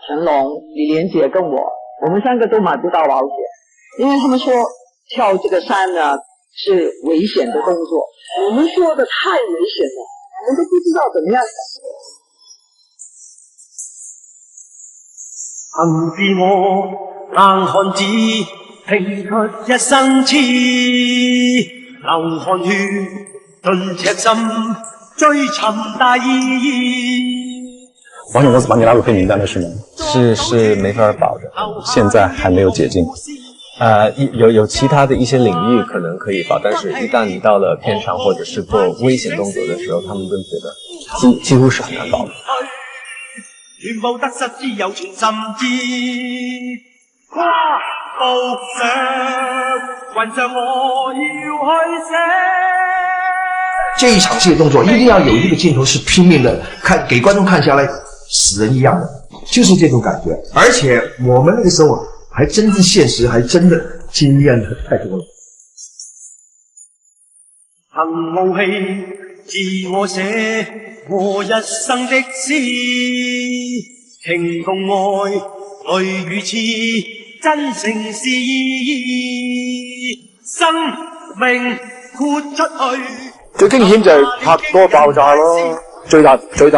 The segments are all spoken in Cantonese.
成龙、李连杰跟我们3个都买不到保险，因为他们说跳这个山呢是危险的动作，我们说的太危险了，我们都不知道怎么样。恨是我硬漢子，拼出一生痴，流汗血盡赤心，追尋大意義。保险公司把你拉入黑名单了是吗？是没法保的，现在还没有解禁。有其他的一些领域可能可以保，但是一旦你到了片场或者是做危险动作的时候，他们都觉得几乎是很难保的。全部得失之有全心知，跨步上雲上我要去寫。这一场戏的动作一定要有一个镜头是拼命的看，给观众看下来死人一样的，就是这种感觉。而且我们那个时候还真正现实，还真的经验的太多了。憑傲氣自我寫我一生的詩，情共愛淚與痴，真誠是意義，生命豁出去。最驚險就係拍嗰個爆炸咯，最大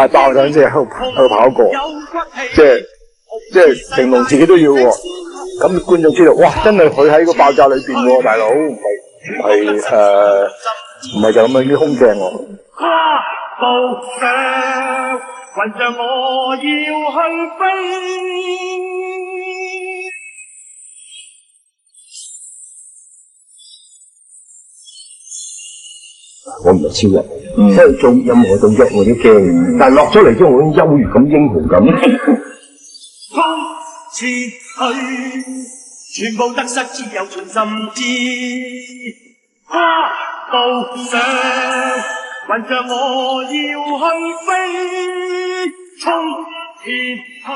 爆炸即係喺度跑過，即係成龍自己都要喎，咁觀眾知道，哇！真係佢喺個爆炸裏邊喎，大佬唔係就咁樣啲空鏡喎。跨步上雲上我要去飛。我唔係超人，即係做任何動作我都驚，但係落咗嚟之後，我已經優越咁、英雄咁。衝前去，全部得失只有盡心知。跨步上雲上我要去飛，衝前去。